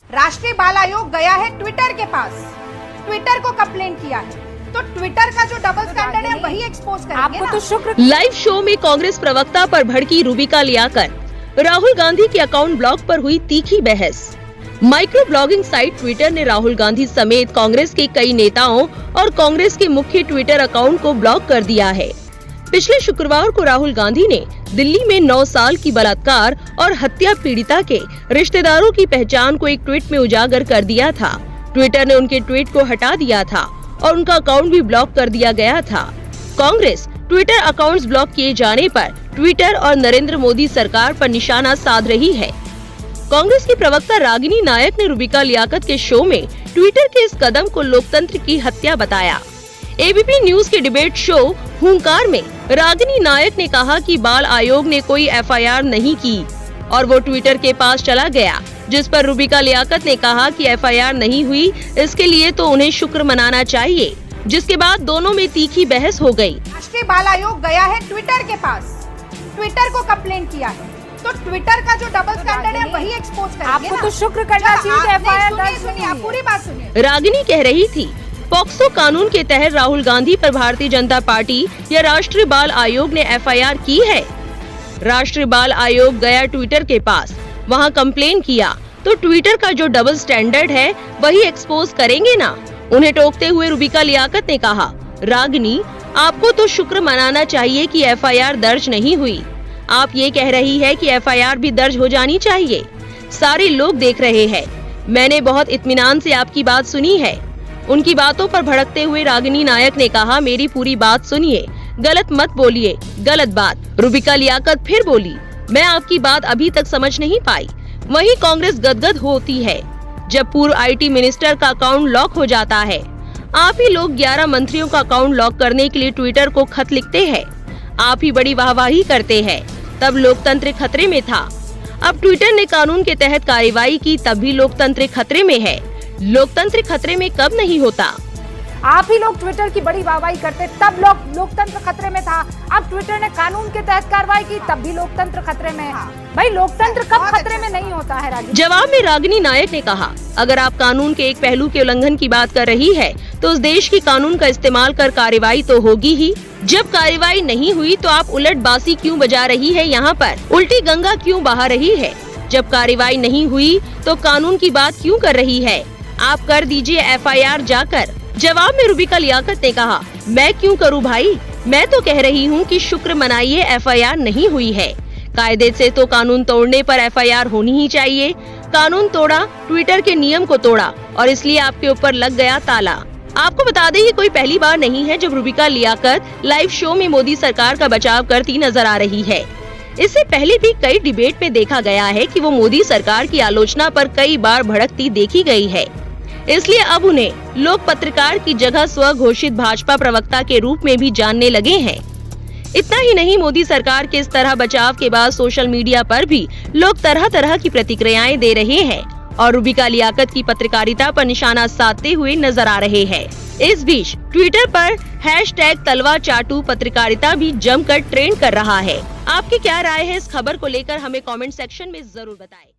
राष्ट्रीय बाल आयोग गया है ट्विटर के पास, ट्विटर को कंप्लेंट किया है, तो ट्विटर का जो डबल स्टैंडर्ड है वही एक्सपोज करेंगे आपको ना? तो शुक्र। लाइव शो में कांग्रेस प्रवक्ता पर भड़की रूबिका लियाकत, राहुल गांधी के अकाउंट ब्लॉक पर हुई तीखी बहस। माइक्रो ब्लॉगिंग साइट ट्विटर ने राहुल गांधी समेत कांग्रेस के कई नेताओं और कांग्रेस के मुख्य ट्विटर अकाउंट को ब्लॉक कर दिया है। पिछले शुक्रवार को राहुल गांधी ने दिल्ली में 9 साल की बलात्कार और हत्या पीड़िता के रिश्तेदारों की पहचान को एक ट्वीट में उजागर कर दिया था। ट्विटर ने उनके ट्वीट को हटा दिया था और उनका अकाउंट भी ब्लॉक कर दिया गया था। कांग्रेस ट्विटर अकाउंट्स ब्लॉक किए जाने पर ट्विटर और नरेंद्र मोदी सरकार पर निशाना साध रही है। कांग्रेस की प्रवक्ता रागिनी नायक ने रूबिका लियाकत के शो में ट्विटर के इस कदम को लोकतंत्र की हत्या बताया। एबीपी न्यूज के डिबेट शो हुंकार में रागिनी नायक ने कहा कि बाल आयोग ने कोई एफआईआर नहीं की और वो ट्विटर के पास चला गया, जिस पर रूबिका लियाकत ने कहा कि एफआईआर नहीं हुई, इसके लिए तो उन्हें शुक्र मनाना चाहिए। जिसके बाद दोनों में तीखी बहस हो गई। राष्ट्रीय बाल आयोग गया है ट्विटर के पास, ट्विटर को कंप्लेंट किया है, तो ट्विटर का जो डबल स्टैंडर्ड है वही एक्सपोज करेंगे आपको ना? तो शुक्र करना चाहिए एफआईआर दर्ज सुनिए, आप पूरी बात सुनिए। रागिनी कह रही थी, पॉक्सो कानून के तहत राहुल गांधी पर भारतीय जनता पार्टी या राष्ट्रीय बाल आयोग ने एफआईआर की है। राष्ट्रीय बाल आयोग गया ट्विटर के पास, वहां कंप्लेन किया, तो ट्विटर का जो डबल स्टैंडर्ड है वही एक्सपोज करेंगे ना? उन्हें टोकते हुए रूबिका लियाकत ने कहा, रागिनी आपको तो शुक्र मनाना चाहिए कि एफआईआर दर्ज नहीं हुई। आप ये कह रही है कि एफआईआर भी दर्ज हो जानी चाहिए। सारे लोग देख रहे हैं। मैंने बहुत इत्मीनान से आपकी बात सुनी है। उनकी बातों पर भड़कते हुए रागिनी नायक ने कहा, मेरी पूरी बात सुनिए, गलत मत बोलिए, गलत बात। रूबिका लियाकत फिर बोली, मैं आपकी बात अभी तक समझ नहीं पाई। वहीं कांग्रेस गदगद होती है जब पूर्व आईटी मिनिस्टर का अकाउंट लॉक हो जाता है। आप ही लोग 11 मंत्रियों का अकाउंट लॉक करने के लिए ट्विटर को खत लिखते हैं। आप ही बड़ी वाहवाही करते हैं। तब लोकतंत्र खतरे में था। अब ट्विटर ने कानून के तहत कार्रवाई की, तब भी लोकतंत्र खतरे में है। लोकतंत्र खतरे में कब नहीं होता? आप ही लोग ट्विटर की बड़ी वाहवाही करते, तब लोकतंत्र खतरे में था। अब ट्विटर ने कानून के तहत कार्रवाई की, तब भी लोकतंत्र खतरे में है। भाई लोकतंत्र कब खतरे में नहीं होता है? रागिनी जवाब में रागिनी नायक ने कहा, अगर आप कानून के एक पहलू के उल्लंघन की बात कर रही है तो उस देश की कानून का इस्तेमाल कर कार्रवाई तो होगी ही। जब कार्रवाई नहीं हुई तो आप उलट बासी क्यों बजा रही है? यहाँ पर उल्टी गंगा क्यों बहा रही है? जब कार्रवाई नहीं हुई तो कानून की बात क्यों कर रही है? आप कर दीजिए एफआईआर जाकर। जवाब में रूबिका लियाकत ने कहा, मैं क्यों करूं भाई, मैं तो कह रही हूं कि शुक्र मनाइए एफआईआर नहीं हुई है। कायदे से तो कानून तोड़ने पर एफआईआर होनी ही चाहिए। कानून तोड़ा, ट्विटर के नियम को तोड़ा और इसलिए आपके ऊपर लग गया ताला। आपको बता दें, ये कोई पहली बार नहीं है जब रूबिका लियाकत लाइव शो में मोदी सरकार का बचाव करती नजर आ रही है। इससे पहले भी कई डिबेट में देखा गया है कि वो मोदी सरकार की आलोचना पर कई बार भड़कती देखी गई है। इसलिए अब उन्हें लोक पत्रकार की जगह स्व घोषित भाजपा प्रवक्ता के रूप में भी जानने लगे हैं। इतना ही नहीं, मोदी सरकार के इस तरह बचाव के बाद सोशल मीडिया पर भी लोग तरह तरह की प्रतिक्रियाएं दे रहे हैं और रूबिका लियाकत की पत्रकारिता पर निशाना साधते हुए नजर आ रहे हैं। इस बीच ट्विटर पर #तलवा चाटू पत्रकारिता भी जमकर ट्रेंड कर रहा है। आपकी क्या राय है इस खबर को लेकर? हमें कमेंट सेक्शन में जरूर बताएं।